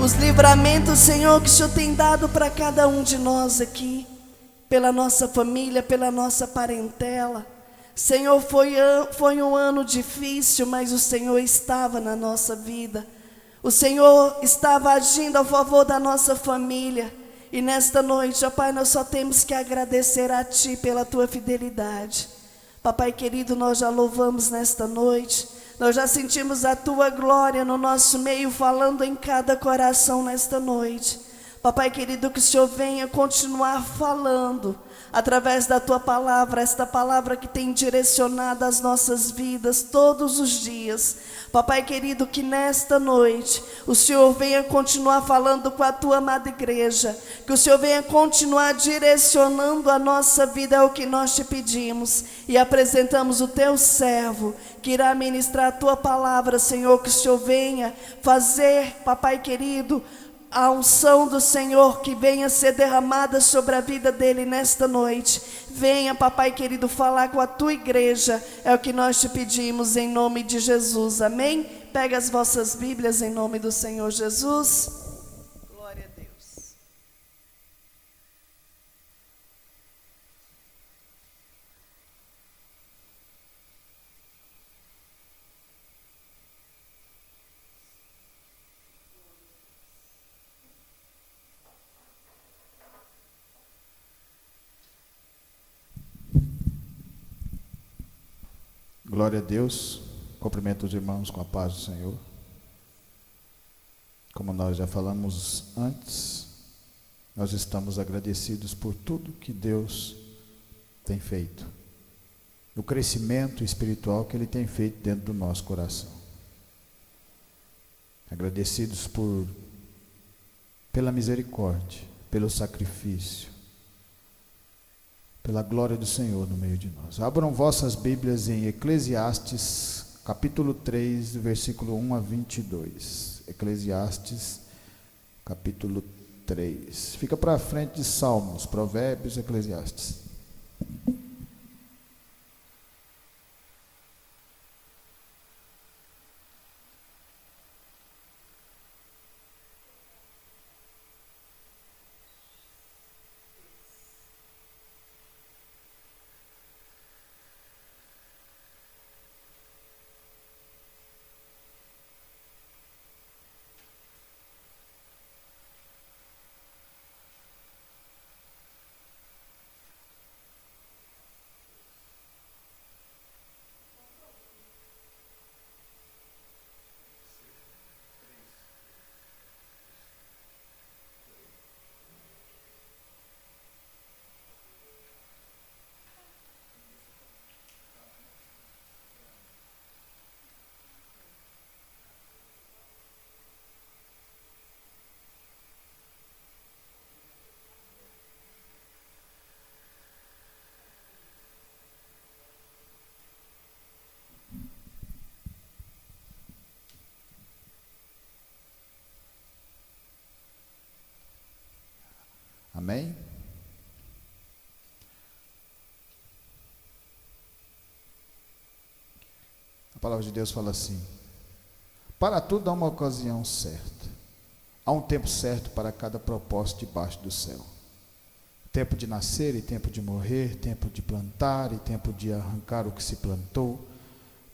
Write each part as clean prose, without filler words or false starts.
os livramentos, Senhor, que o Senhor tem dado para cada um de nós aqui, pela nossa família, pela nossa parentela. Senhor, foi um ano difícil, mas o Senhor estava na nossa vida. O Senhor estava agindo a favor da nossa família. E nesta noite, ó Pai, nós só temos que agradecer a Ti pela Tua fidelidade. Papai querido, nós já louvamos nesta noite. Nós já sentimos a Tua glória no nosso meio, falando em cada coração nesta noite. Papai querido, que o Senhor venha continuar falando através da Tua palavra, esta palavra que tem direcionado as nossas vidas todos os dias. Papai querido, que nesta noite o Senhor venha continuar falando com a Tua amada igreja, que o Senhor venha continuar direcionando a nossa vida, é o que nós Te pedimos, e apresentamos o Teu servo, que irá ministrar a Tua palavra, Senhor, que o Senhor venha fazer, papai querido, a unção do Senhor que venha ser derramada sobre a vida dele nesta noite. Venha, papai querido, falar com a tua igreja, é o que nós te pedimos em nome de Jesus, amém? Pega as vossas Bíblias em nome do Senhor Jesus. Glória a Deus. Glória a Deus, cumprimento os irmãos com a paz do Senhor. Como nós já falamos antes, nós estamos agradecidos por tudo que Deus tem feito, o crescimento espiritual que Ele tem feito dentro do nosso coração. Agradecidos pela misericórdia, pelo sacrifício, pela glória do Senhor no meio de nós. Abram vossas Bíblias em Eclesiastes, capítulo 3, versículo 1 a 22. Eclesiastes, capítulo 3. Fica para frente de Salmos, Provérbios, Eclesiastes. Amém? A palavra de Deus fala assim: para tudo há uma ocasião certa, há um tempo certo para cada propósito debaixo do céu. Tempo de nascer e tempo de morrer, tempo de plantar e tempo de arrancar o que se plantou,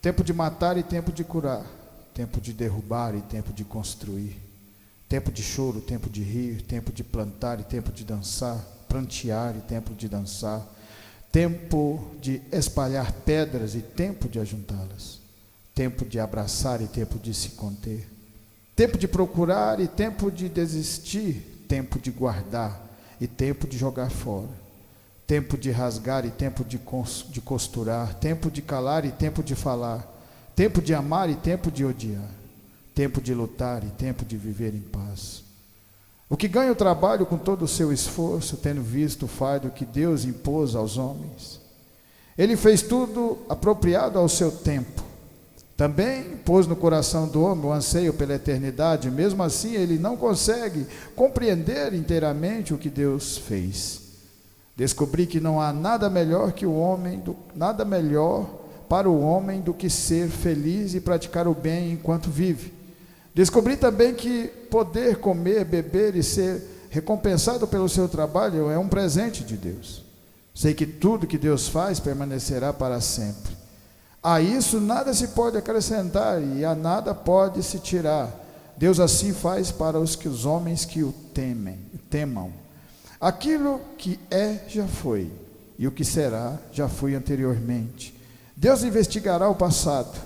tempo de matar e tempo de curar, tempo de derrubar e tempo de construir, tempo de choro, tempo de rir, tempo de plantar e tempo de dançar, prantear e tempo de dançar, tempo de espalhar pedras e tempo de ajuntá-las, tempo de abraçar e tempo de se conter, tempo de procurar e tempo de desistir, tempo de guardar e tempo de jogar fora, tempo de rasgar e tempo de costurar, tempo de calar e tempo de falar, tempo de amar e tempo de odiar, tempo de lutar e tempo de viver em paz. O que ganha o trabalho com todo o seu esforço, tendo visto o fardo que Deus impôs aos homens, ele fez tudo apropriado ao seu tempo. Também pôs no coração do homem o anseio pela eternidade, mesmo assim ele não consegue compreender inteiramente o que Deus fez. Descobri que não há nada melhor para o homem do que ser feliz e praticar o bem enquanto vive. Descobri também que poder comer, beber e ser recompensado pelo seu trabalho é um presente de Deus. Sei que tudo que Deus faz permanecerá para sempre. A isso nada se pode acrescentar e a nada pode se tirar. Deus assim faz para os homens que o temam. Aquilo que é, já foi, e o que será, já foi anteriormente. Deus investigará o passado.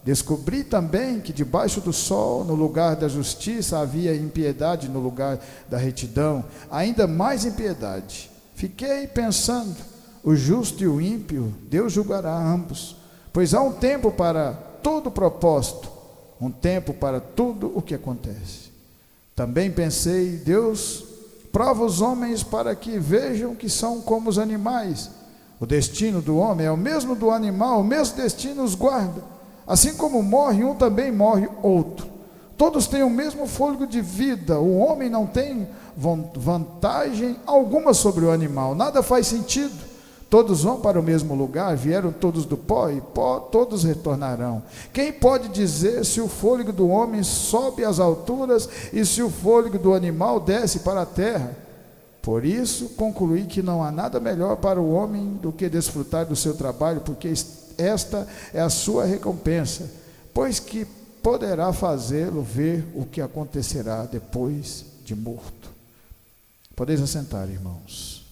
Descobri também que debaixo do sol, no lugar da justiça, havia impiedade no lugar da retidão, ainda mais impiedade. Fiquei pensando, o justo e o ímpio, Deus julgará ambos, pois há um tempo para todo propósito, um tempo para tudo o que acontece. Também pensei, Deus prova os homens para que vejam que são como os animais. O destino do homem é o mesmo do animal, o mesmo destino os guarda. Assim como morre um, também morre outro. Todos têm o mesmo fôlego de vida. O homem não tem vantagem alguma sobre o animal. Nada faz sentido. Todos vão para o mesmo lugar, vieram todos do pó, e pó todos retornarão. Quem pode dizer se o fôlego do homem sobe às alturas e se o fôlego do animal desce para a terra? Por isso concluí que não há nada melhor para o homem do que desfrutar do seu trabalho, porque esta é a sua recompensa, pois que poderá fazê-lo ver o que acontecerá depois de morto. Podeis assentar, irmãos.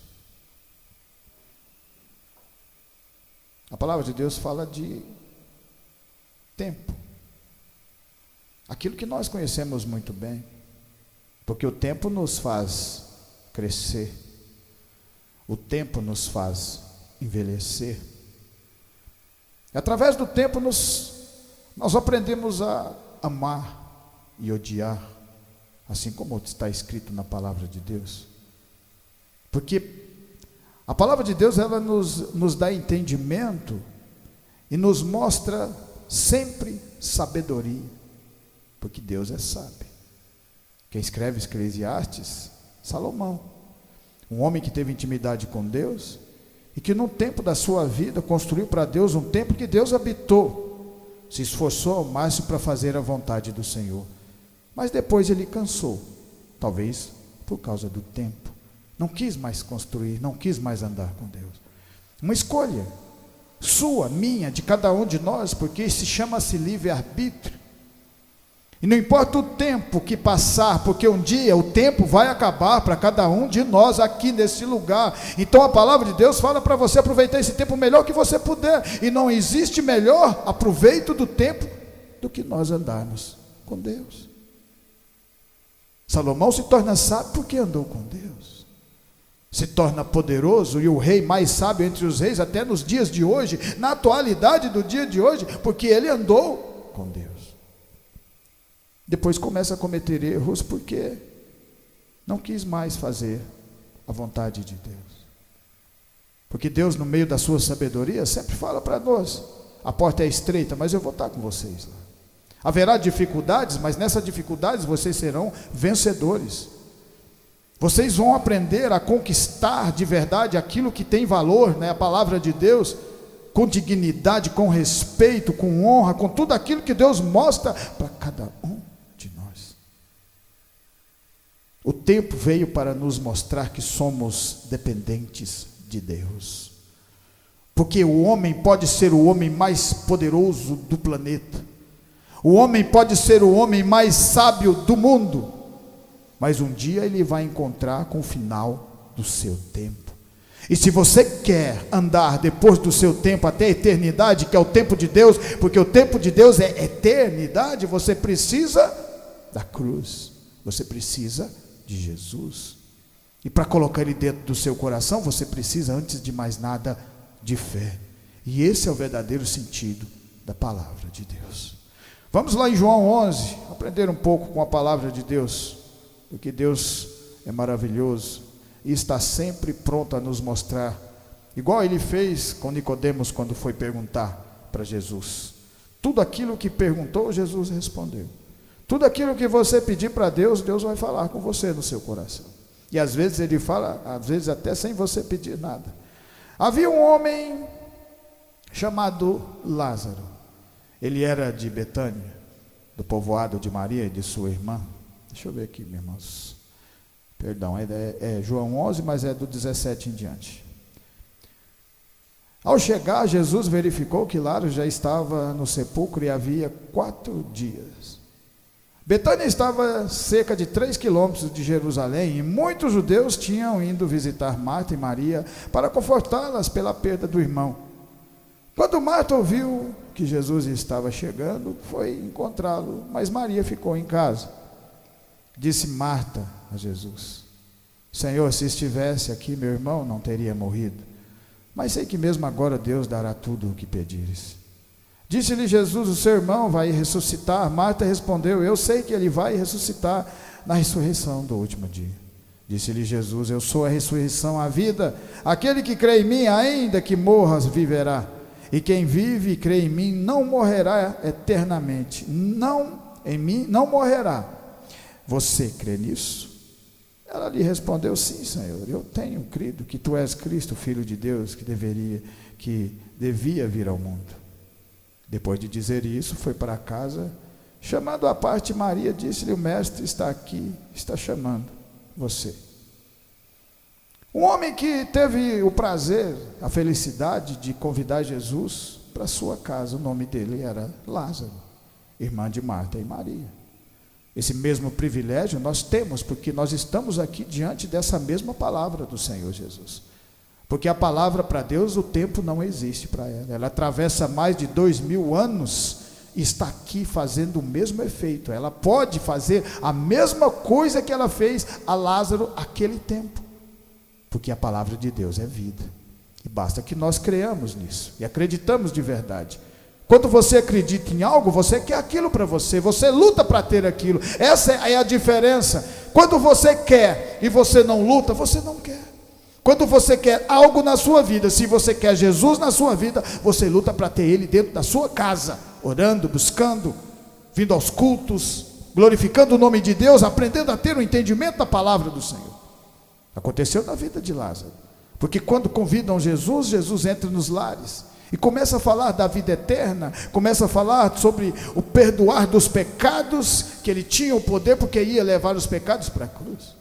A palavra de Deus fala de tempo, aquilo que nós conhecemos muito bem, porque o tempo nos faz crescer, o tempo nos faz envelhecer. Através do tempo nós aprendemos a amar e odiar, assim como está escrito na palavra de Deus. Porque a palavra de Deus, ela nos dá entendimento e nos mostra sempre sabedoria, porque Deus é sábio. Quem escreve Eclesiastes? Salomão, um homem que teve intimidade com Deus e que no tempo da sua vida construiu para Deus um templo que Deus habitou, se esforçou ao máximo para fazer a vontade do Senhor, mas depois ele cansou, talvez por causa do tempo, não quis mais construir, não quis mais andar com Deus. Uma escolha sua, minha, de cada um de nós, porque se chama-se livre-arbítrio. E não importa o tempo que passar, porque um dia o tempo vai acabar para cada um de nós aqui nesse lugar. Então a palavra de Deus fala para você aproveitar esse tempo o melhor que você puder. E não existe melhor aproveito do tempo do que nós andarmos com Deus. Salomão se torna sábio porque andou com Deus. Se torna poderoso e o rei mais sábio entre os reis, até nos dias de hoje, na atualidade do dia de hoje, porque ele andou com Deus. Depois começa a cometer erros porque não quis mais fazer a vontade de Deus. Porque Deus, no meio da sua sabedoria, sempre fala para nós: a porta é estreita, mas eu vou estar com vocês lá. Haverá dificuldades, mas nessas dificuldades vocês serão vencedores. Vocês vão aprender a conquistar de verdade aquilo que tem valor, né? A palavra de Deus, com dignidade, com respeito, com honra, com tudo aquilo que Deus mostra para cada um de nós. O tempo veio para nos mostrar que somos dependentes de Deus, porque o homem pode ser o homem mais poderoso do planeta, o homem pode ser o homem mais sábio do mundo, mas um dia ele vai encontrar com o final do seu tempo. E se você quer andar depois do seu tempo até a eternidade, que é o tempo de Deus, porque o tempo de Deus é eternidade, você precisa da cruz, você precisa de Jesus. E para colocar ele dentro do seu coração, você precisa, antes de mais nada, de fé. E esse é o verdadeiro sentido da palavra de Deus. Vamos lá em João 11, aprender um pouco com a palavra de Deus, porque Deus é maravilhoso e está sempre pronto a nos mostrar, igual ele fez com Nicodemos quando foi perguntar para Jesus. Tudo aquilo que perguntou, Jesus respondeu. Tudo aquilo que você pedir para Deus, Deus vai falar com você no seu coração. E às vezes ele fala, às vezes até sem você pedir nada. Havia um homem chamado Lázaro. Ele era de Betânia, do povoado de Maria e de sua irmã. Deixa eu ver aqui, meus irmãos. Perdão, é João 11, mas é do 17 em diante. Ao chegar, Jesus verificou que Lázaro já estava no sepulcro e havia 4 dias. Betânia estava a cerca de 3 quilômetros de Jerusalém, e muitos judeus tinham ido visitar Marta e Maria para confortá-las pela perda do irmão. Quando Marta ouviu que Jesus estava chegando, foi encontrá-lo, mas Maria ficou em casa. Disse Marta a Jesus: Senhor, se estivesse aqui, meu irmão não teria morrido. Mas sei que mesmo agora Deus dará tudo o que pedires. Disse-lhe Jesus: o seu irmão vai ressuscitar. Marta respondeu: eu sei que ele vai ressuscitar na ressurreição do último dia. Disse-lhe Jesus: eu sou a ressurreição, a vida. Aquele que crê em mim, ainda que morra, viverá. E quem vive e crê em mim não morrerá eternamente. Não, em mim não morrerá. Você crê nisso? Ela lhe respondeu: sim, Senhor, eu tenho crido que tu és Cristo, Filho de Deus, que devia vir ao mundo. Depois de dizer isso, foi para casa. Chamando à parte Maria, disse-lhe: o mestre está aqui, está chamando você. Um homem que teve o prazer, a felicidade de convidar Jesus para sua casa, o nome dele era Lázaro, irmã de Marta e Maria. Esse mesmo privilégio nós temos, porque nós estamos aqui diante dessa mesma palavra do Senhor Jesus. Porque a palavra para Deus, o tempo não existe para ela. Ela atravessa mais de 2000 anos e está aqui fazendo o mesmo efeito. Ela pode fazer a mesma coisa que ela fez a Lázaro naquele tempo. Porque a palavra de Deus é vida. E basta que nós creamos nisso e acreditamos de verdade. Quando você acredita em algo, você quer aquilo para você, você luta para ter aquilo. Essa é a diferença. Quando você quer e você não luta, você não quer. Quando você quer algo na sua vida, se você quer Jesus na sua vida, você luta para ter Ele dentro da sua casa, orando, buscando, vindo aos cultos, glorificando o nome de Deus, aprendendo a ter o entendimento da palavra do Senhor. Aconteceu na vida de Lázaro, porque quando convidam Jesus, Jesus entra nos lares e começa a falar da vida eterna, começa a falar sobre o perdoar dos pecados, que ele tinha o poder porque ia levar os pecados para a cruz.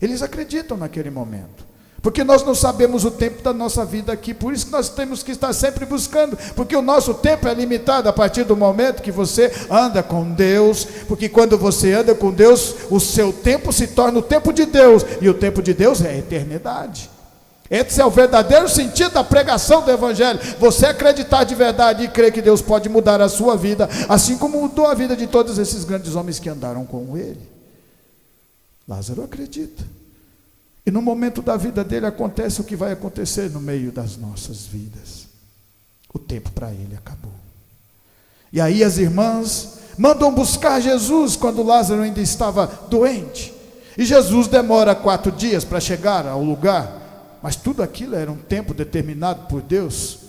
Eles acreditam naquele momento, porque nós não sabemos o tempo da nossa vida aqui, por isso que nós temos que estar sempre buscando, porque o nosso tempo é limitado a partir do momento que você anda com Deus, porque quando você anda com Deus, o seu tempo se torna o tempo de Deus, e o tempo de Deus é a eternidade. Esse é o verdadeiro sentido da pregação do Evangelho, você acreditar de verdade e crer que Deus pode mudar a sua vida, assim como mudou a vida de todos esses grandes homens que andaram com ele. Lázaro acredita. E no momento da vida dele acontece o que vai acontecer no meio das nossas vidas. O tempo para ele acabou. E aí as irmãs mandam buscar Jesus quando Lázaro ainda estava doente. E Jesus demora 4 dias para chegar ao lugar. Mas tudo aquilo era um tempo determinado por Deus.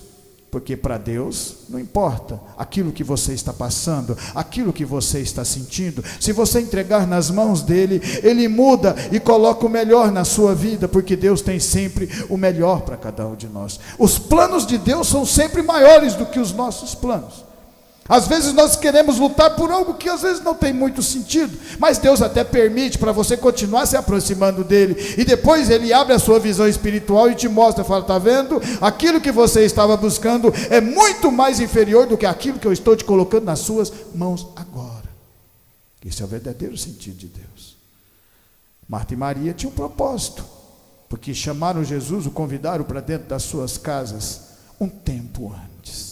Porque para Deus não importa aquilo que você está passando, aquilo que você está sentindo. Se você entregar nas mãos dele, ele muda e coloca o melhor na sua vida, porque Deus tem sempre o melhor para cada um de nós. Os planos de Deus são sempre maiores do que os nossos planos. Às vezes nós queremos lutar por algo que às vezes não tem muito sentido, mas Deus até permite para você continuar se aproximando dele, e depois ele abre a sua visão espiritual e te mostra, fala: está vendo? Aquilo que você estava buscando é muito mais inferior do que aquilo que eu estou te colocando nas suas mãos agora. Esse é o verdadeiro sentido de Deus. Marta e Maria tinham um propósito, porque chamaram Jesus, o convidaram para dentro das suas casas um tempo antes.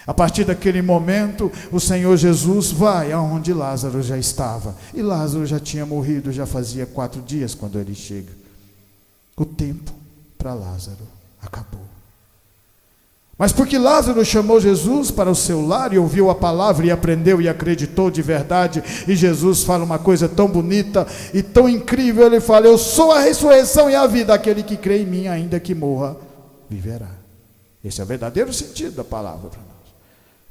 A partir daquele momento, o Senhor Jesus vai aonde Lázaro já estava. E Lázaro já tinha morrido, já fazia 4 dias quando ele chega. O tempo para Lázaro acabou. Mas porque Lázaro chamou Jesus para o seu lar e ouviu a palavra e aprendeu e acreditou de verdade, e Jesus fala uma coisa tão bonita e tão incrível, ele fala: eu sou a ressurreição e a vida, aquele que crê em mim, ainda que morra, viverá. Esse é o verdadeiro sentido da palavra para nós.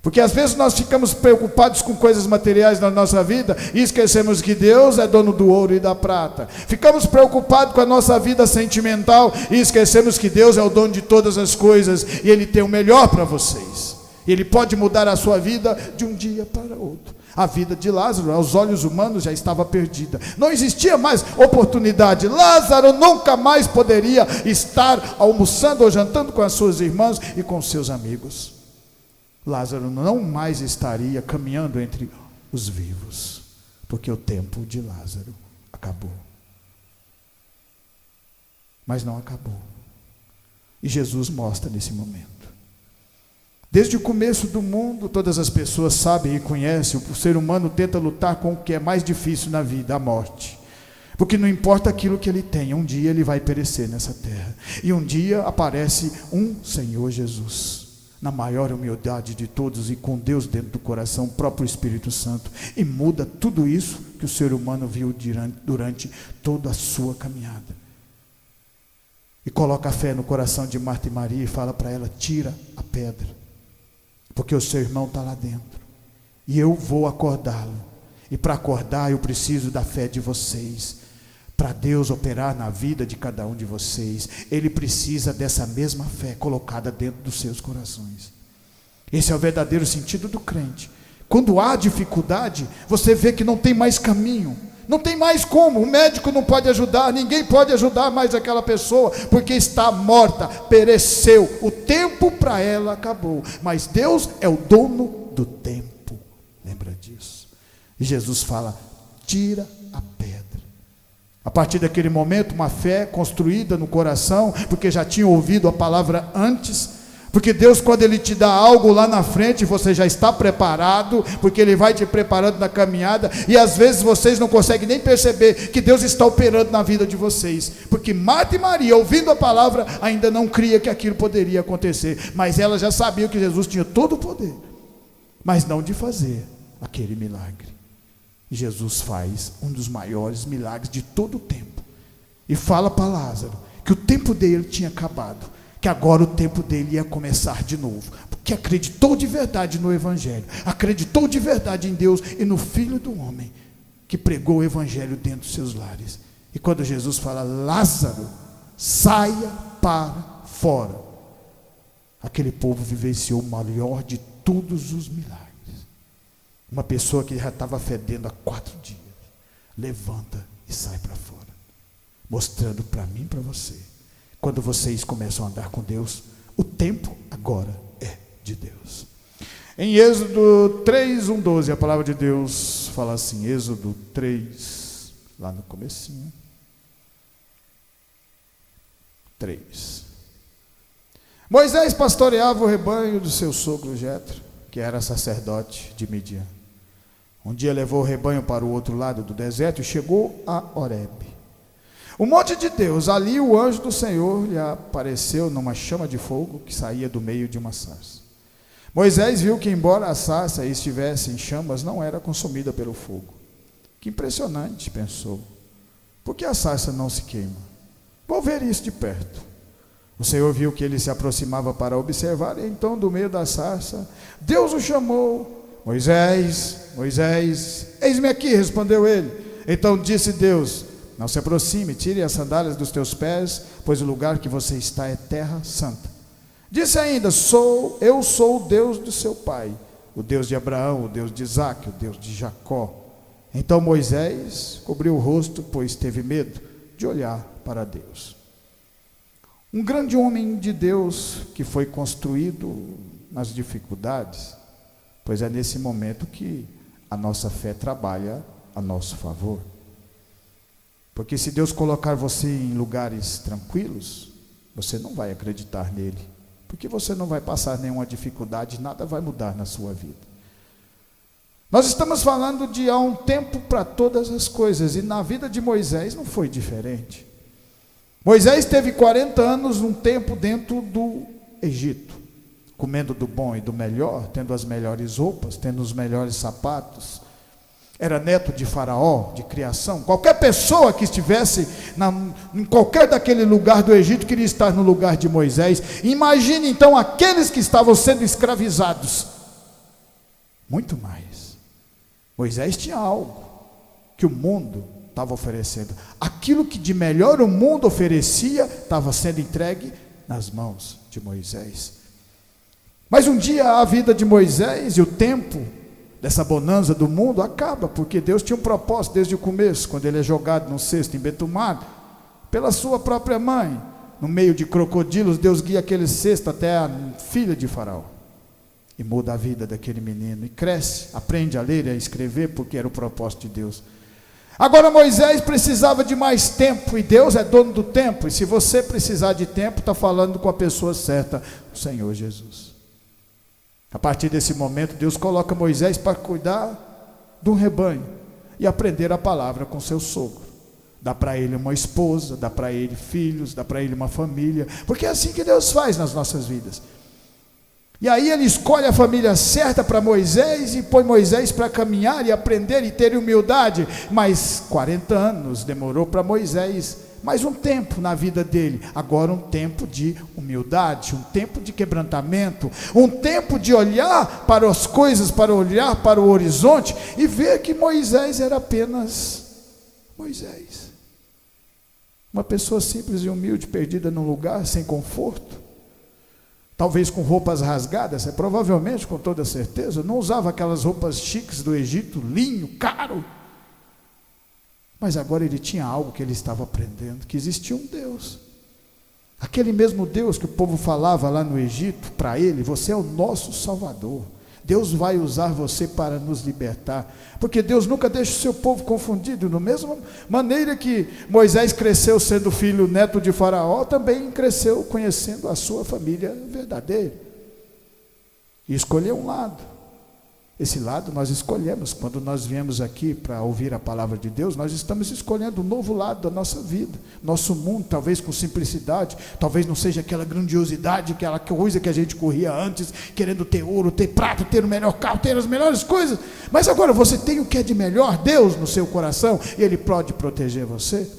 Porque às vezes nós ficamos preocupados com coisas materiais na nossa vida e esquecemos que Deus é dono do ouro e da prata. Ficamos preocupados com a nossa vida sentimental e esquecemos que Deus é o dono de todas as coisas e Ele tem o melhor para vocês. E Ele pode mudar a sua vida de um dia para outro. A vida de Lázaro, aos olhos humanos, já estava perdida. Não existia mais oportunidade. Lázaro nunca mais poderia estar almoçando ou jantando com as suas irmãs e com seus amigos. Lázaro não mais estaria caminhando entre os vivos, porque o tempo de Lázaro acabou. Mas não acabou. E Jesus mostra nesse momento. Desde o começo do mundo, todas as pessoas sabem e conhecem, o ser humano tenta lutar com o que é mais difícil na vida, a morte. Porque não importa aquilo que ele tem, um dia ele vai perecer nessa terra. E um dia aparece um Senhor Jesus, na maior humildade de todos e com Deus dentro do coração, o próprio Espírito Santo, e muda tudo isso que o ser humano viu durante toda a sua caminhada. E coloca a fé no coração de Marta e Maria e fala para ela: tira a pedra, porque o seu irmão está lá dentro, e eu vou acordá-lo, e para acordar eu preciso da fé de vocês. Para Deus operar na vida de cada um de vocês, Ele precisa dessa mesma fé colocada dentro dos seus corações. Esse é o verdadeiro sentido do crente. Quando há dificuldade, você vê que não tem mais caminho, não tem mais como, o médico não pode ajudar, ninguém pode ajudar mais aquela pessoa, porque está morta, pereceu, o tempo para ela acabou, mas Deus é o dono do tempo, lembra disso? E Jesus fala: tira a pedra. A partir daquele momento, uma fé construída no coração, porque já tinha ouvido a palavra antes. Porque Deus, quando Ele te dá algo lá na frente, você já está preparado, porque Ele vai te preparando na caminhada, e às vezes vocês não conseguem nem perceber que Deus está operando na vida de vocês, porque Marta e Maria, ouvindo a palavra, ainda não cria que aquilo poderia acontecer, mas elas já sabiam que Jesus tinha todo o poder, mas não de fazer aquele milagre. E Jesus faz um dos maiores milagres de todo o tempo, e fala para Lázaro que o tempo dele tinha acabado, que agora o tempo dele ia começar de novo, porque acreditou de verdade no Evangelho, acreditou de verdade em Deus e no Filho do Homem, que pregou o Evangelho dentro dos seus lares. E quando Jesus fala: Lázaro, saia para fora, aquele povo vivenciou o maior de todos os milagres. Uma pessoa que já estava fedendo há 4 dias, levanta e sai para fora, mostrando para mim e para você: quando vocês começam a andar com Deus, o tempo agora é de Deus. Em Êxodo 3, 1, 12, a palavra de Deus fala assim, Êxodo 3, lá no comecinho, 3. Moisés pastoreava o rebanho do seu sogro Jetro, que era sacerdote de Midian. Um dia levou o rebanho para o outro lado do deserto e chegou a Horebe, o monte de Deus. Ali o anjo do Senhor lhe apareceu numa chama de fogo que saía do meio de uma sarça. Moisés viu que, embora a sarça estivesse em chamas, não era consumida pelo fogo. Que impressionante, pensou. Por que a sarça não se queima? Vou ver isso de perto. O Senhor viu que ele se aproximava para observar, e então, do meio da sarça, Deus o chamou: Moisés, Moisés. Eis-me aqui, respondeu ele. Então disse Deus: não se aproxime, tire as sandálias dos teus pés, pois o lugar que você está é terra santa. Disse ainda: eu sou o Deus do seu pai, o Deus de Abraão, o Deus de Isaque, o Deus de Jacó. Então Moisés cobriu o rosto, pois teve medo de olhar para Deus. Um grande homem de Deus que foi construído nas dificuldades, pois é nesse momento que a nossa fé trabalha a nosso favor. Porque se Deus colocar você em lugares tranquilos, você não vai acreditar nele, porque você não vai passar nenhuma dificuldade, nada vai mudar na sua vida. Nós estamos falando de há um tempo para todas as coisas, e na vida de Moisés não foi diferente. Moisés teve 40 anos, um tempo dentro do Egito, comendo do bom e do melhor, tendo as melhores roupas, tendo os melhores sapatos. Era neto de Faraó, de criação. Qualquer pessoa que estivesse em qualquer daquele lugar do Egito queria estar no lugar de Moisés. Imagine então aqueles que estavam sendo escravizados. Muito mais. Moisés tinha algo que o mundo estava oferecendo. Aquilo que de melhor o mundo oferecia estava sendo entregue nas mãos de Moisés. Mas um dia a vida de Moisés e o tempo dessa bonança do mundo, acaba, porque Deus tinha um propósito desde o começo, quando ele é jogado num cesto embetumado, pela sua própria mãe, no meio de crocodilos, Deus guia aquele cesto até a filha de Faraó, e muda a vida daquele menino, e cresce, aprende a ler e a escrever, porque era o propósito de Deus. Agora Moisés precisava de mais tempo, e Deus é dono do tempo, e se você precisar de tempo, está falando com a pessoa certa, o Senhor Jesus. A partir desse momento, Deus coloca Moisés para cuidar de um rebanho, e aprender a palavra com seu sogro. Dá para ele uma esposa, dá para ele filhos, dá para ele uma família, porque é assim que Deus faz nas nossas vidas. E aí ele escolhe a família certa para Moisés, e põe Moisés para caminhar e aprender e ter humildade, mas 40 anos demorou para Moisés, mais um tempo na vida dele, agora um tempo de humildade, um tempo de quebrantamento, um tempo de olhar para as coisas, para olhar para o horizonte, e ver que Moisés era apenas Moisés, uma pessoa simples e humilde, perdida num lugar sem conforto, talvez com roupas rasgadas, provavelmente, com toda certeza, não usava aquelas roupas chiques do Egito, linho, caro, mas agora ele tinha algo que ele estava aprendendo, que existia um Deus, aquele mesmo Deus que o povo falava lá no Egito, para ele, você é o nosso Salvador, Deus vai usar você para nos libertar, porque Deus nunca deixa o seu povo confundido. Da mesma maneira que Moisés cresceu sendo filho neto de Faraó, também cresceu conhecendo a sua família verdadeira, e escolheu um lado. Esse lado nós escolhemos, quando nós viemos aqui para ouvir a palavra de Deus, nós estamos escolhendo um novo lado da nossa vida, nosso mundo, talvez com simplicidade, talvez não seja aquela grandiosidade, aquela coisa que a gente corria antes, querendo ter ouro, ter prata, ter o melhor carro, ter as melhores coisas, mas agora você tem o que é de melhor, Deus no seu coração, e Ele pode proteger você.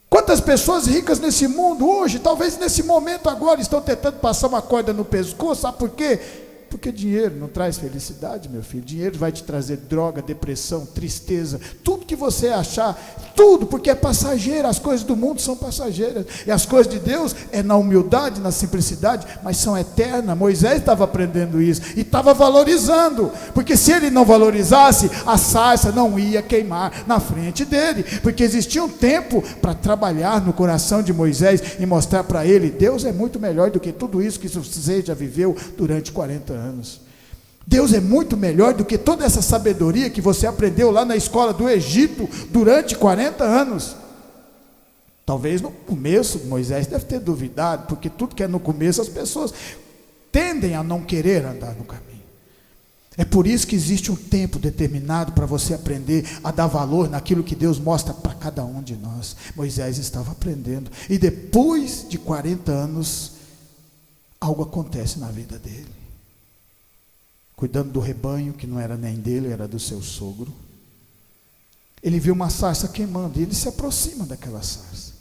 Quantas pessoas ricas nesse mundo hoje, talvez nesse momento agora, estão tentando passar uma corda no pescoço, sabe por quê? Porque dinheiro não traz felicidade, meu filho. Dinheiro vai te trazer droga, depressão, tristeza, tudo que você achar, tudo, porque é passageiro. As coisas do mundo são passageiras, e as coisas de Deus é na humildade, na simplicidade, mas são eternas. Moisés estava aprendendo isso, e estava valorizando, porque se ele não valorizasse, a sarça não ia queimar na frente dele, porque existia um tempo para trabalhar no coração de Moisés, e mostrar para ele, Deus é muito melhor do que tudo isso que você já viveu durante 40 anos. Deus é muito melhor do que toda essa sabedoria que você aprendeu lá na escola do Egito durante 40 anos. Talvez no começo Moisés deve ter duvidado, porque tudo que é no começo as pessoas tendem a não querer andar no caminho. É por isso que existe um tempo determinado para você aprender a dar valor naquilo que Deus mostra para cada um de nós. Moisés estava aprendendo, e depois de 40 anos algo acontece na vida dele. Cuidando do rebanho, que não era nem dele, era do seu sogro, ele viu uma sarça queimando, e ele se aproxima daquela sarça,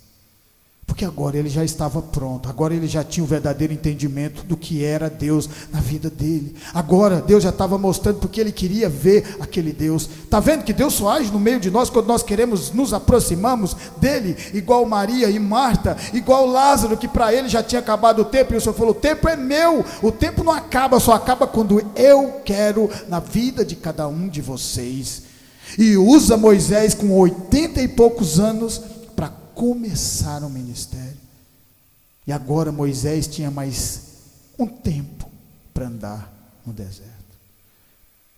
porque agora ele já estava pronto, agora ele já tinha o verdadeiro entendimento do que era Deus na vida dele. Agora Deus já estava mostrando, porque ele queria ver aquele Deus. Está vendo que Deus só age no meio de nós quando nós queremos nos aproximamos dele, igual Maria e Marta, igual Lázaro, que para ele já tinha acabado o tempo, e o Senhor falou, o tempo é meu, o tempo não acaba, só acaba quando eu quero na vida de cada um de vocês. E usa Moisés com 80 e poucos anos para começar o ministério. E agora Moisés tinha mais um tempo para andar no deserto.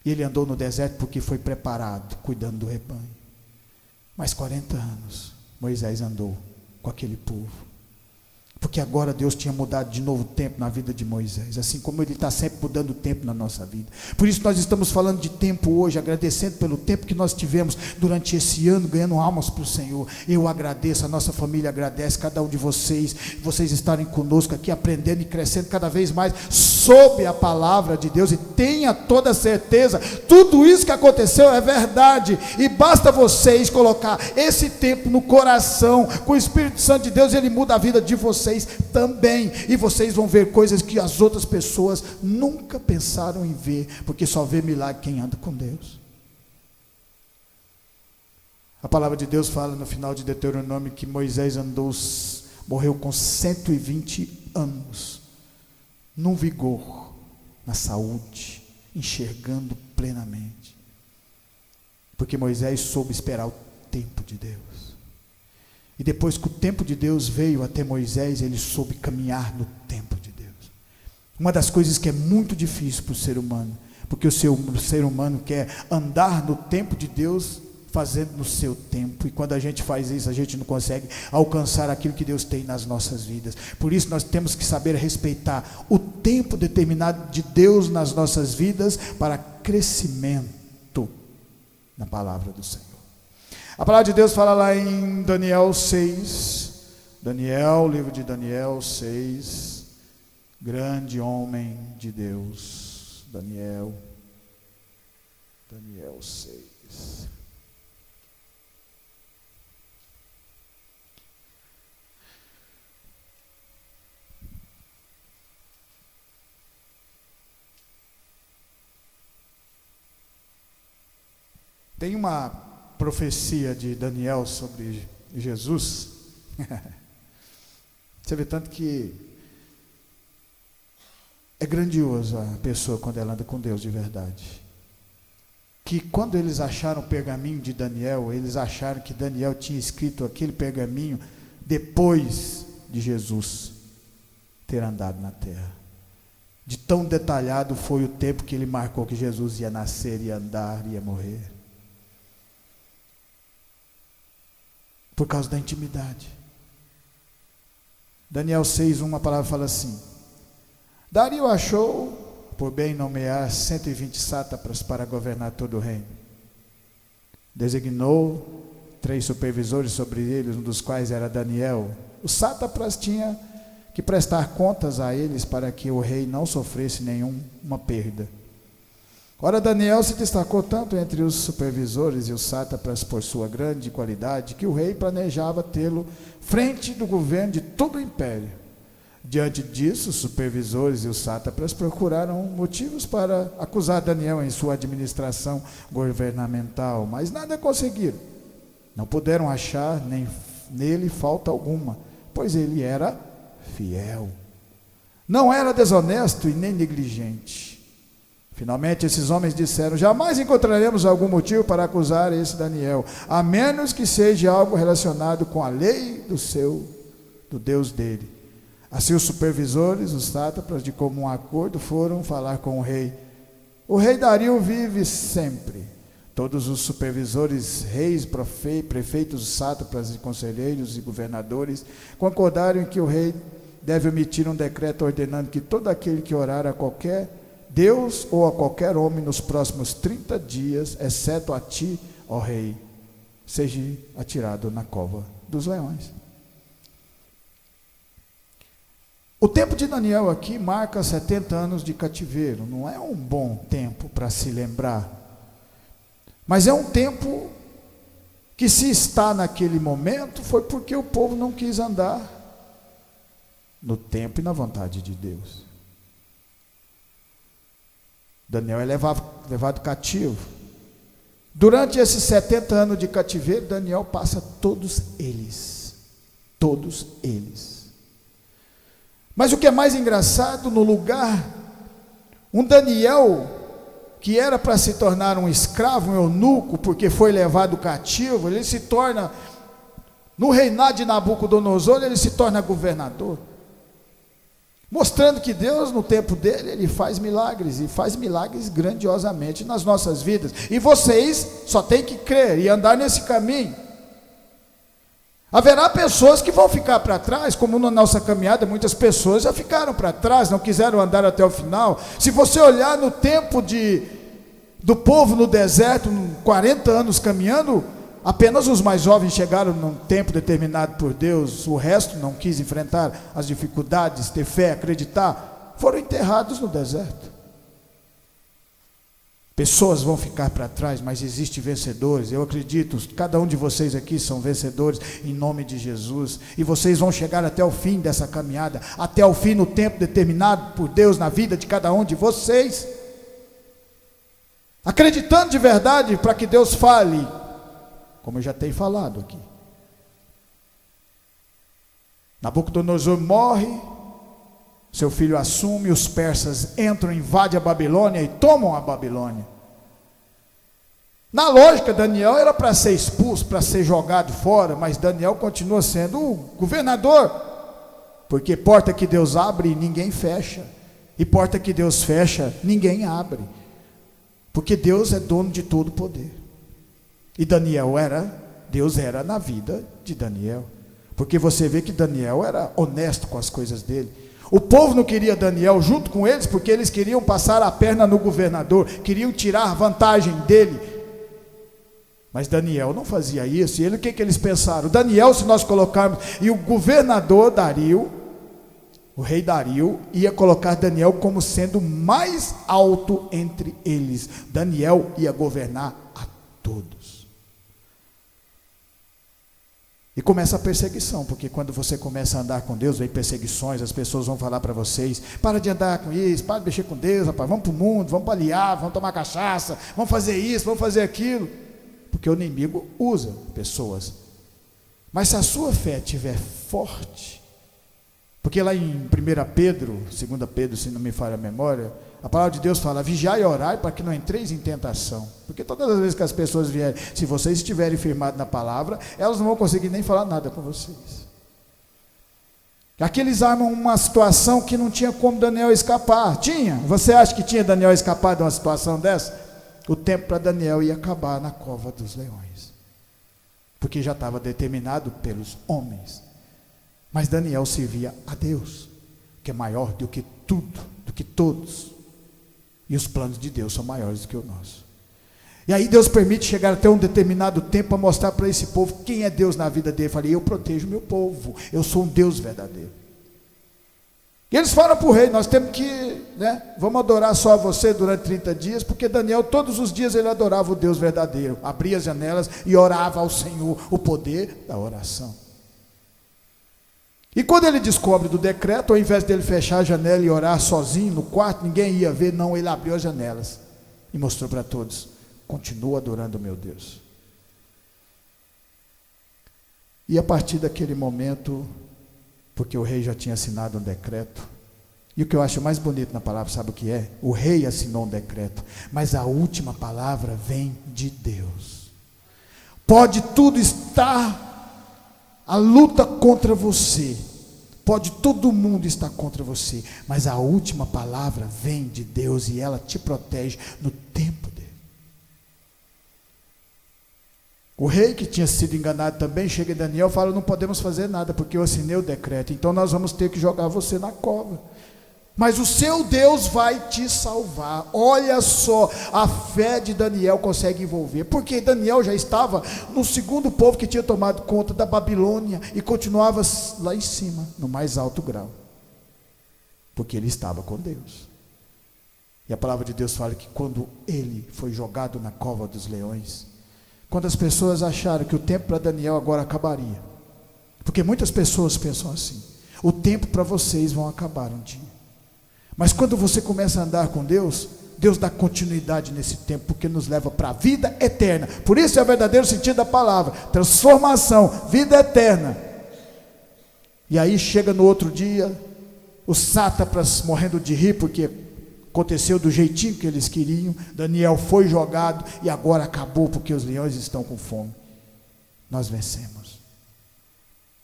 E ele andou no deserto porque foi preparado, cuidando do rebanho. Mais 40 anos Moisés andou com aquele povo, porque agora Deus tinha mudado de novo o tempo na vida de Moisés, assim como Ele está sempre mudando o tempo na nossa vida. Por isso nós estamos falando de tempo hoje, agradecendo pelo tempo que nós tivemos durante esse ano, ganhando almas para o Senhor. Eu agradeço, a nossa família agradece, cada um de vocês estarem conosco aqui, aprendendo e crescendo cada vez mais sob a palavra de Deus, e tenha toda certeza, tudo isso que aconteceu é verdade, e basta vocês colocar esse tempo no coração, com o Espírito Santo de Deus, Ele muda a vida de vocês também, e vocês vão ver coisas que as outras pessoas nunca pensaram em ver, porque só vê milagre quem anda com Deus. A palavra de Deus fala no final de Deuteronômio que Moisés morreu com 120 anos, no vigor, na saúde, enxergando plenamente. Porque Moisés soube esperar o tempo de Deus. E depois que o tempo de Deus veio até Moisés, ele soube caminhar no tempo de Deus. Uma das coisas que é muito difícil para o ser humano, porque o ser humano quer andar no tempo de Deus, fazendo no seu tempo, e quando a gente faz isso, a gente não consegue alcançar aquilo que Deus tem nas nossas vidas. Por isso nós temos que saber respeitar o tempo determinado de Deus nas nossas vidas, para crescimento na palavra do Senhor. A palavra de Deus fala lá em Daniel 6, livro de Daniel 6, grande homem de Deus, Daniel 6. Tem uma profecia de Daniel sobre Jesus. Você vê tanto que é grandioso a pessoa quando ela anda com Deus de verdade. Que quando eles acharam o pergaminho de Daniel, eles acharam que Daniel tinha escrito aquele pergaminho depois de Jesus ter andado na terra. De tão detalhado foi o tempo que ele marcou que Jesus ia nascer, ia andar, ia morrer. Por causa da intimidade. Daniel 6:1, a palavra fala assim: Dario achou por bem nomear 120 sátrapas para governar todo o reino. Designou 3 supervisores sobre eles, um dos quais era Daniel. Os sátrapas tinham que prestar contas a eles para que o rei não sofresse nenhuma perda. Ora, Daniel se destacou tanto entre os supervisores e os sátrapas por sua grande qualidade, que o rei planejava tê-lo frente do governo de todo o império. Diante disso, os supervisores e os sátrapas procuraram motivos para acusar Daniel em sua administração governamental, mas nada conseguiram. Não puderam achar nele falta alguma, pois ele era fiel. Não era desonesto e nem negligente. Finalmente esses homens disseram: jamais encontraremos algum motivo para acusar esse Daniel, a menos que seja algo relacionado com a lei do Deus dele. Assim os supervisores, os sátrapas, de comum acordo, foram falar com o rei. O rei Dario vive sempre. Todos os supervisores, reis, prefeitos, sátrapas e conselheiros e governadores concordaram em que o rei deve emitir um decreto ordenando que todo aquele que orar a qualquer Deus ou a qualquer homem nos próximos 30 dias, exceto a ti, ó rei, seja atirado na cova dos leões. O tempo de Daniel aqui marca 70 anos de cativeiro. Não é um bom tempo para se lembrar, mas é um tempo que, se está naquele momento, foi porque o povo não quis andar no tempo e na vontade de Deus. Daniel é levado cativo. Durante esses 70 anos de cativeiro, Daniel passa todos eles. Mas o que é mais engraçado, no lugar, um Daniel que era para se tornar um escravo, um eunuco, porque foi levado cativo, ele se torna, no reinado de Nabucodonosor, ele se torna governador. Mostrando que Deus, no tempo dele, ele faz milagres, e faz milagres grandiosamente nas nossas vidas. E vocês só têm que crer e andar nesse caminho. Haverá pessoas que vão ficar para trás, como na nossa caminhada, muitas pessoas já ficaram para trás, não quiseram andar até o final. Se você olhar no tempo do povo no deserto, 40 anos caminhando, apenas os mais jovens chegaram num tempo determinado por Deus, o resto não quis enfrentar as dificuldades, ter fé, acreditar, foram enterrados no deserto. Pessoas vão ficar para trás, mas existem vencedores. Eu acredito, cada um de vocês aqui são vencedores em nome de Jesus, e vocês vão chegar até o fim dessa caminhada, até o fim no tempo determinado por Deus na vida de cada um de vocês, acreditando de verdade para que Deus fale, como eu já tenho falado aqui. Nabucodonosor morre, seu filho assume, os persas entram, invadem a Babilônia e tomam a Babilônia. Na lógica, Daniel era para ser expulso, para ser jogado fora, mas Daniel continua sendo o governador, porque porta que Deus abre, ninguém fecha, e porta que Deus fecha, ninguém abre, porque Deus é dono de todo o poder. E Deus era na vida de Daniel, porque você vê que Daniel era honesto com as coisas dele. O povo não queria Daniel junto com eles, porque eles queriam passar a perna no governador, queriam tirar vantagem dele. Mas Daniel não fazia isso. E ele, o que eles pensaram? Daniel, se nós colocarmos, e o governador Dario, o rei Dario, ia colocar Daniel como sendo mais alto entre eles. Daniel ia governar a todos. E começa a perseguição, porque quando você começa a andar com Deus, vem perseguições, as pessoas vão falar para vocês: para de andar com isso, para de mexer com Deus, rapaz, vamos para o mundo, vamos para aliar, vamos tomar cachaça, vamos fazer isso, vamos fazer aquilo. Porque o inimigo usa pessoas. Mas se a sua fé estiver forte, porque lá em 1 Pedro, 2 Pedro, se não me falha a memória, a palavra de Deus fala: vigiai e orai para que não entreis em tentação. Porque todas as vezes que as pessoas vierem, se vocês estiverem firmados na palavra, elas não vão conseguir nem falar nada com vocês. Aqui eles armam uma situação que não tinha como Daniel escapar. Tinha? Você acha que tinha Daniel escapar de uma situação dessa? O tempo para Daniel ia acabar na cova dos leões, porque já estava determinado pelos homens. Mas Daniel servia a Deus, que é maior do que tudo, do que todos, e os planos de Deus são maiores do que o nosso. E aí Deus permite chegar até um determinado tempo para mostrar para esse povo quem é Deus na vida dele. Eu falei: eu protejo meu povo, eu sou um Deus verdadeiro. E eles falam para o rei: nós temos que, vamos adorar só a você durante 30 dias, porque Daniel todos os dias ele adorava o Deus verdadeiro, abria as janelas e orava ao Senhor, o poder da oração. E quando ele descobre do decreto, ao invés dele fechar a janela e orar sozinho no quarto, ninguém ia ver, não, ele abriu as janelas e mostrou para todos: continua adorando o meu Deus. E a partir daquele momento, porque o rei já tinha assinado um decreto, e o que eu acho mais bonito na palavra, sabe o que é? O rei assinou um decreto, mas a última palavra vem de Deus. Pode tudo estar a luta contra você, pode todo mundo estar contra você, mas a última palavra vem de Deus, e ela te protege no tempo dele. O rei, que tinha sido enganado também, chega em Daniel e fala: não podemos fazer nada, porque eu assinei o decreto, então nós vamos ter que jogar você na cova, mas o seu Deus vai te salvar. Olha só, a fé de Daniel consegue envolver, porque Daniel já estava no segundo povo que tinha tomado conta da Babilônia, e continuava lá em cima, no mais alto grau, porque ele estava com Deus. E a palavra de Deus fala que quando ele foi jogado na cova dos leões, quando as pessoas acharam que o tempo para Daniel agora acabaria, porque muitas pessoas pensam assim: o tempo para vocês vão acabar um dia. Mas quando você começa a andar com Deus, Deus dá continuidade nesse tempo, porque nos leva para a vida eterna. Por isso é o verdadeiro sentido da palavra: transformação, vida eterna. E aí chega no outro dia, os sátrapas morrendo de rir, porque aconteceu do jeitinho que eles queriam. Daniel foi jogado e agora acabou, porque os leões estão com fome. Nós vencemos.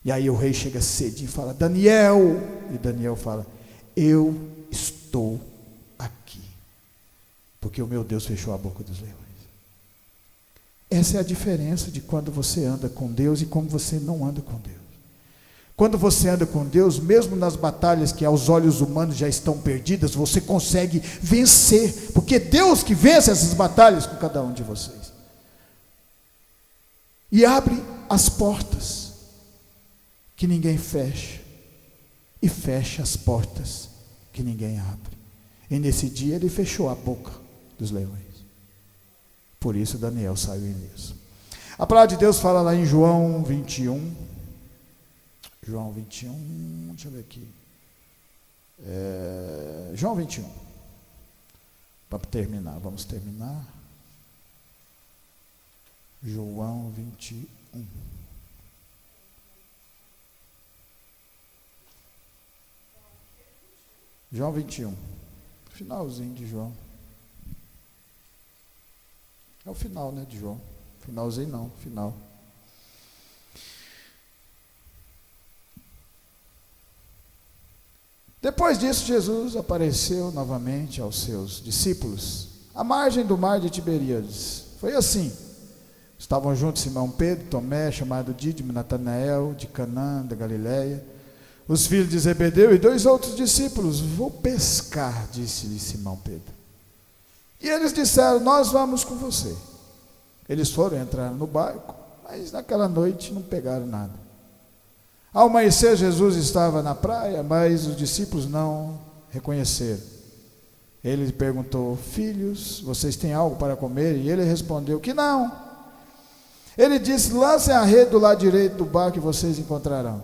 E aí o rei chega cedinho e fala: Daniel. E Daniel fala: eu estou aqui, porque o meu Deus fechou a boca dos leões. Essa é a diferença de quando você anda com Deus e como você não anda com Deus. Quando você anda com Deus, mesmo nas batalhas que aos olhos humanos já estão perdidas, você consegue vencer, porque é Deus que vence essas batalhas com cada um de vocês. E abre as portas que ninguém fecha, e fecha as portas que ninguém abre. E nesse dia ele fechou a boca dos leões. Por isso Daniel saiu ileso. A palavra de Deus fala lá em João 21. João 21, deixa eu ver aqui. João 21. Para terminar, vamos terminar. João 21. João 21. Finalzinho de João. É o final, né, de João. Finalzinho não, final. Depois disso, Jesus apareceu novamente aos seus discípulos, à margem do mar de Tiberíades. Foi assim. Estavam juntos Simão Pedro, Tomé, chamado Dídimo, Natanael, de Canaã, da Galileia, os filhos de Zebedeu e 2 outros discípulos. Vou pescar, disse-lhe Simão Pedro. E eles disseram, nós vamos com você. Eles foram entrar no barco, mas naquela noite não pegaram nada. Ao amanhecer, Jesus estava na praia, mas os discípulos não reconheceram. Ele lhe perguntou, filhos, vocês têm algo para comer? E ele respondeu que não. Ele disse, lancem a rede do lado direito do barco e vocês encontrarão.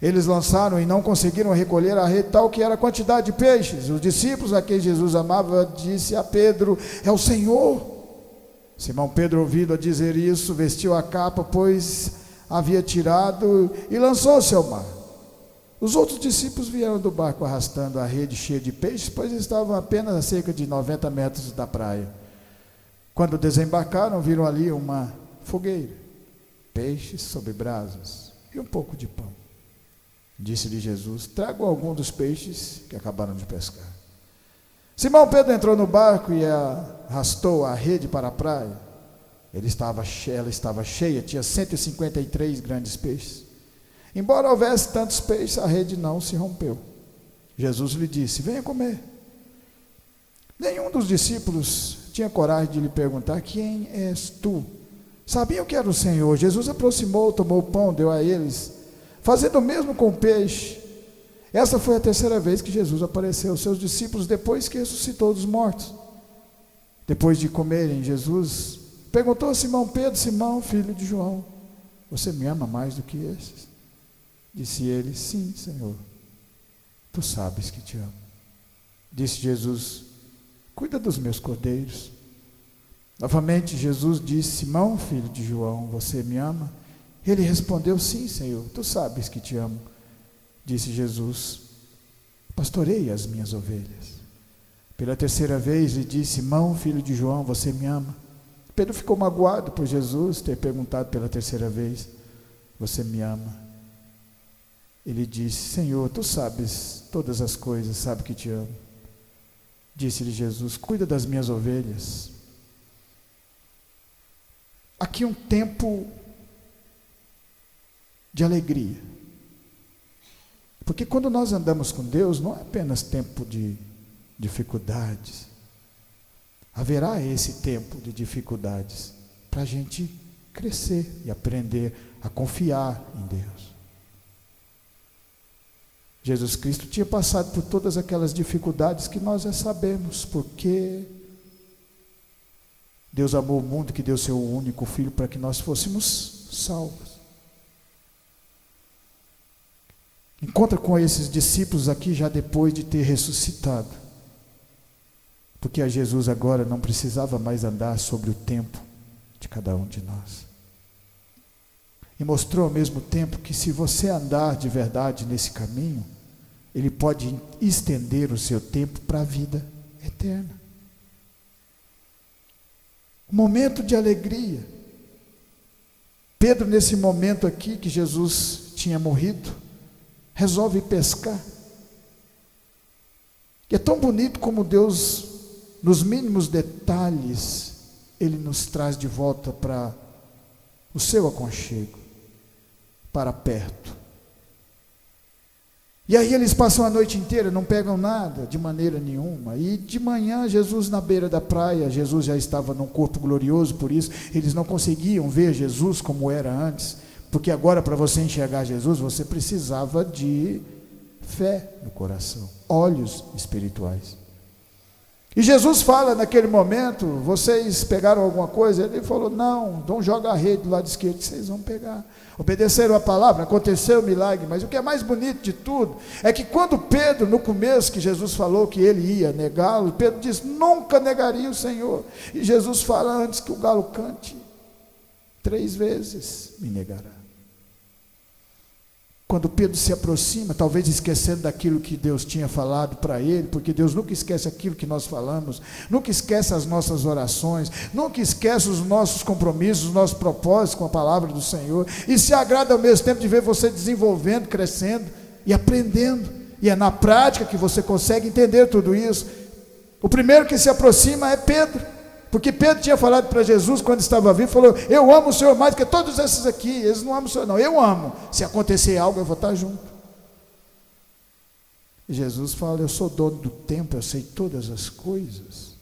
Eles lançaram e não conseguiram recolher a rede tal que era a quantidade de peixes. Os discípulos a quem Jesus amava disse a Pedro, é o Senhor. Simão Pedro, ouvindo a dizer isso, vestiu a capa, pois havia tirado, e lançou-se ao mar. Os outros discípulos vieram do barco arrastando a rede cheia de peixes, pois estavam apenas a cerca de 90 metros da praia. Quando desembarcaram, viram ali uma fogueira, peixes sobre brasas e um pouco de pão. Disse-lhe Jesus, tragam algum dos peixes que acabaram de pescar. Simão Pedro entrou no barco e arrastou a rede para a praia. Ela estava cheia, tinha 153 grandes peixes. Embora houvesse tantos peixes, a rede não se rompeu. Jesus lhe disse, venha comer. Nenhum dos discípulos tinha coragem de lhe perguntar, quem és tu? Sabiam que era o Senhor. Jesus aproximou, tomou o pão, deu a eles, fazendo o mesmo com o peixe. Essa foi a 3ª vez que Jesus apareceu aos seus discípulos depois que ressuscitou dos mortos. Depois de comerem, Jesus perguntou a Simão Pedro, Simão, filho de João, você me ama mais do que esses? Disse ele, sim, Senhor, tu sabes que te amo. Disse Jesus, cuida dos meus cordeiros. Novamente Jesus disse, Simão, filho de João, você me ama? Ele respondeu, sim, Senhor, tu sabes que te amo. Disse Jesus, pastoreie as minhas ovelhas. Pela 3ª vez lhe disse, Simão, filho de João, você me ama? Pedro ficou magoado por Jesus ter perguntado pela 3ª vez, você me ama? Ele disse, Senhor, tu sabes todas as coisas, sabe que te amo. Disse-lhe Jesus, cuida das minhas ovelhas. Aqui um tempo de alegria. Porque quando nós andamos com Deus, não é apenas tempo de dificuldades. Haverá esse tempo de dificuldades para a gente crescer e aprender a confiar em Deus. Jesus Cristo tinha passado por todas aquelas dificuldades que nós já sabemos, porque Deus amou o mundo que deu seu único Filho para que nós fôssemos salvos. Encontra com esses discípulos aqui já depois de ter ressuscitado. Porque a Jesus agora não precisava mais andar sobre o tempo de cada um de nós. E mostrou ao mesmo tempo que se você andar de verdade nesse caminho, Ele pode estender o seu tempo para a vida eterna. Um momento de alegria. Pedro, nesse momento aqui que Jesus tinha morrido, resolve pescar. E é tão bonito como Deus, nos mínimos detalhes, Ele nos traz de volta para o seu aconchego, para perto. E aí eles passam a noite inteira, não pegam nada, de maneira nenhuma. E de manhã, Jesus na beira da praia, Jesus já estava num corpo glorioso, por isso eles não conseguiam ver Jesus como era antes. Porque agora, para você enxergar Jesus, você precisava de fé no coração, olhos espirituais. E Jesus fala naquele momento, vocês pegaram alguma coisa? Ele falou, não joga a rede do lado esquerdo que vocês vão pegar. Obedeceram a palavra, aconteceu o milagre, mas o que é mais bonito de tudo, é que quando Pedro, no começo que Jesus falou que ele ia negá-lo, Pedro disse, nunca negaria o Senhor. E Jesus fala, antes que o galo cante, 3 vezes me negará. Quando Pedro se aproxima, talvez esquecendo daquilo que Deus tinha falado para ele, porque Deus nunca esquece aquilo que nós falamos, nunca esquece as nossas orações, nunca esquece os nossos compromissos, os nossos propósitos com a palavra do Senhor, e se agrada ao mesmo tempo de ver você desenvolvendo, crescendo e aprendendo, e é na prática que você consegue entender tudo isso. O primeiro que se aproxima é Pedro, porque Pedro tinha falado para Jesus quando estava vivo, falou: eu amo o Senhor mais que todos esses aqui. Eles não amam o Senhor, não, eu amo. Se acontecer algo, eu vou estar junto. E Jesus fala: eu sou dono do tempo, eu sei todas as coisas.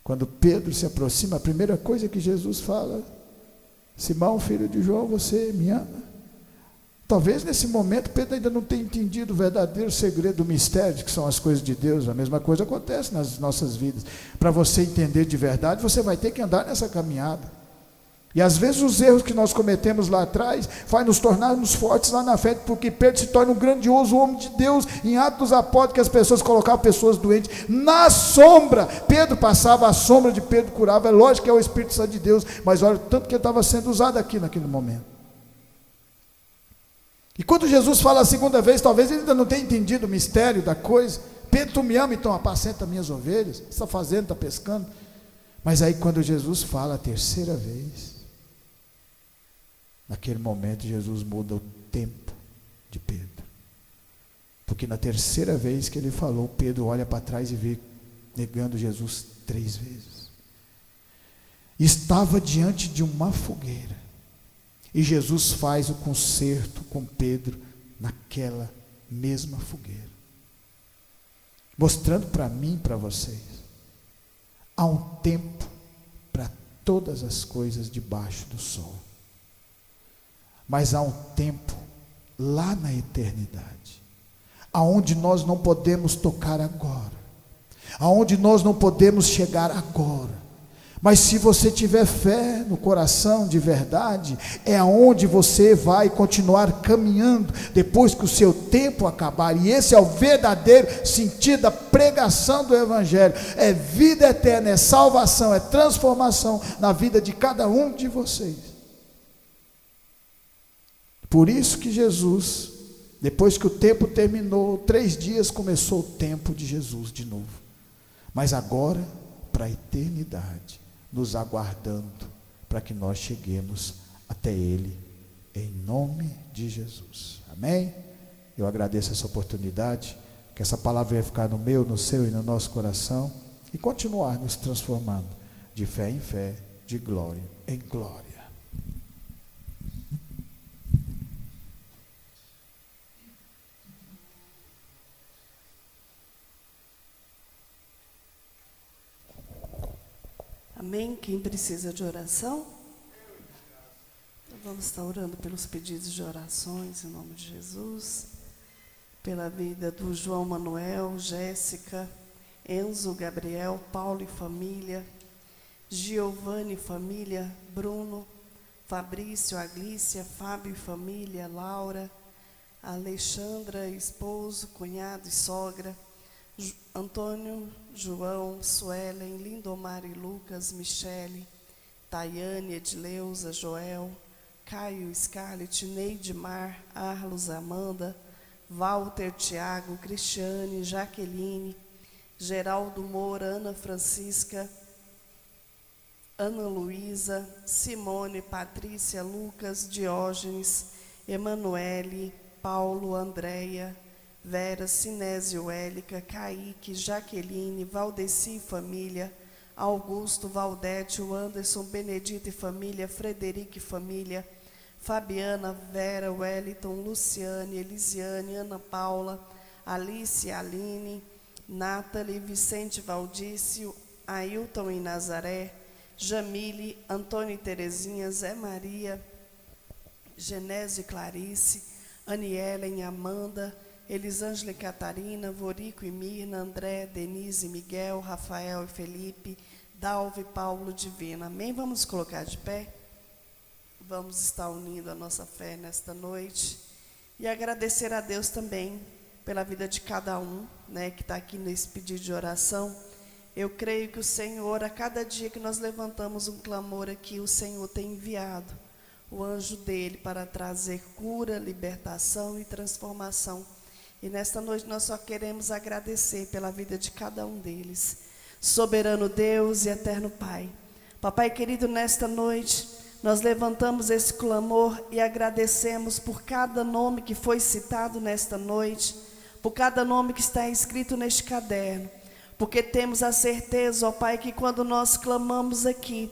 Quando Pedro se aproxima, a primeira coisa que Jesus fala: Simão, filho de João, você me ama? Talvez nesse momento Pedro ainda não tenha entendido o verdadeiro segredo do mistério, que são as coisas de Deus. A mesma coisa acontece nas nossas vidas. Para você entender de verdade, você vai ter que andar nessa caminhada. E às vezes os erros que nós cometemos lá atrás faz nos tornarmos fortes lá na frente, porque Pedro se torna um grandioso homem de Deus. Em Atos dos Apóstolos, que as pessoas colocavam pessoas doentes na sombra, Pedro passava, a sombra de Pedro curava. É lógico que é o Espírito Santo de Deus, mas olha o tanto que ele estava sendo usado aqui naquele momento. E quando Jesus fala a segunda vez, talvez ele ainda não tenha entendido o mistério da coisa. Pedro, tu me ama, então apacenta minhas ovelhas. O que você está fazendo? Está pescando? Mas aí quando Jesus fala a terceira vez, naquele momento Jesus muda o tempo de Pedro. Porque na terceira vez que ele falou, Pedro olha para trás e vê negando Jesus 3 vezes. Estava diante de uma fogueira. E Jesus faz o concerto com Pedro naquela mesma fogueira, mostrando para mim e para vocês, há um tempo para todas as coisas debaixo do sol, mas há um tempo lá na eternidade, aonde nós não podemos tocar agora, aonde nós não podemos chegar agora. Mas se você tiver fé no coração de verdade, é aonde você vai continuar caminhando depois que o seu tempo acabar. E esse é o verdadeiro sentido da pregação do Evangelho. É vida eterna, é salvação, é transformação na vida de cada um de vocês. Por isso que Jesus, depois que o tempo terminou, 3 dias começou o tempo de Jesus de novo. Mas agora, para a eternidade, nos aguardando para que nós cheguemos até Ele, em nome de Jesus, amém? Eu agradeço essa oportunidade, que essa palavra vai ficar no meu, no seu e no nosso coração, e continuar nos transformando, de fé em fé, de glória em glória. Amém? Quem precisa de oração? Então vamos estar orando pelos pedidos de orações, em nome de Jesus. Pela vida do João Manuel, Jéssica, Enzo, Gabriel, Paulo e família, Giovanni e família, Bruno, Fabrício, Aglícia, Fábio e família, Laura, Alexandra, esposo, cunhado e sogra, Antônio, João, Suelen, Lindomar e Lucas, Michele, Tayane, Edileuza, Joel, Caio, Scarlett, Neidmar, Arlos, Amanda, Walter, Tiago, Cristiane, Jaqueline, Geraldo Moura, Ana Francisca, Ana Luísa, Simone, Patrícia, Lucas, Diógenes, Emanuele, Paulo, Andréia, Vera, Sinésio, Élica, Kaique, Jaqueline, Valdeci e família, Augusto, Valdete, Anderson, Benedito e família, Frederico e família, Fabiana, Vera, Wellington, Luciane, Elisiane, Ana Paula, Alice, Aline, Nathalie, Vicente Valdício, Ailton e Nazaré, Jamile, Antônio e Terezinha, Zé Maria, Genésio e Clarice, Anielen, Amanda, Elisângela e Catarina, Vorico e Mirna, André, Denise e Miguel, Rafael e Felipe, Dalve, Paulo, Divina. Amém? Vamos colocar de pé? Vamos estar unindo a nossa fé nesta noite e agradecer a Deus também pela vida de cada um, né, que está aqui nesse pedido de oração. Eu creio que o Senhor, a cada dia que nós levantamos um clamor aqui, o Senhor tem enviado o anjo dele para trazer cura, libertação e transformação. E nesta noite nós só queremos agradecer pela vida de cada um deles. Soberano Deus e eterno Pai. Papai querido, nesta noite nós levantamos esse clamor e agradecemos por cada nome que foi citado nesta noite, por cada nome que está escrito neste caderno, porque temos a certeza, ó Pai, que quando nós clamamos aqui,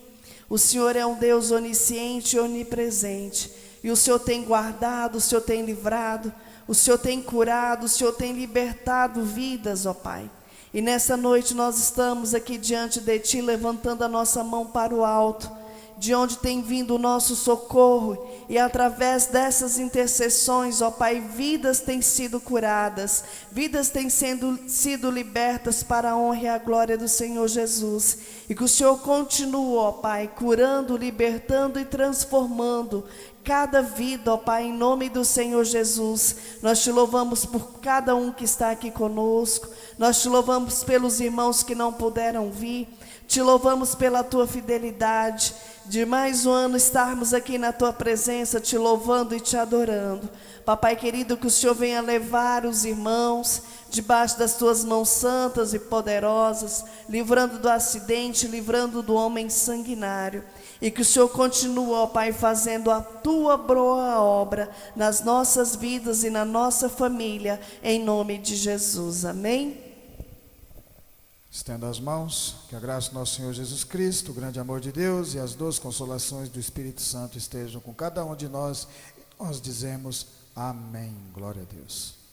o Senhor é um Deus onisciente e onipresente, e o Senhor tem guardado, o Senhor tem livrado, o Senhor tem curado, o Senhor tem libertado vidas, ó Pai. E nessa noite nós estamos aqui diante de Ti, levantando a nossa mão para o alto, de onde tem vindo o nosso socorro, e através dessas intercessões, ó Pai, vidas têm sido curadas, vidas têm sido libertas para a honra e a glória do Senhor Jesus, e que o Senhor continue, ó Pai, curando, libertando e transformando cada vida, ó Pai, em nome do Senhor Jesus. Nós te louvamos por cada um que está aqui conosco, nós te louvamos pelos irmãos que não puderam vir, te louvamos pela tua fidelidade, de mais um ano estarmos aqui na tua presença, te louvando e te adorando. Papai querido, que o Senhor venha levar os irmãos debaixo das tuas mãos santas e poderosas, livrando do acidente, livrando do homem sanguinário. E que o Senhor continue, ó Pai, fazendo a tua boa obra nas nossas vidas e na nossa família, em nome de Jesus. Amém? Estenda as mãos, que a graça do nosso Senhor Jesus Cristo, o grande amor de Deus e as doces consolações do Espírito Santo estejam com cada um de nós. Nós dizemos amém. Glória a Deus.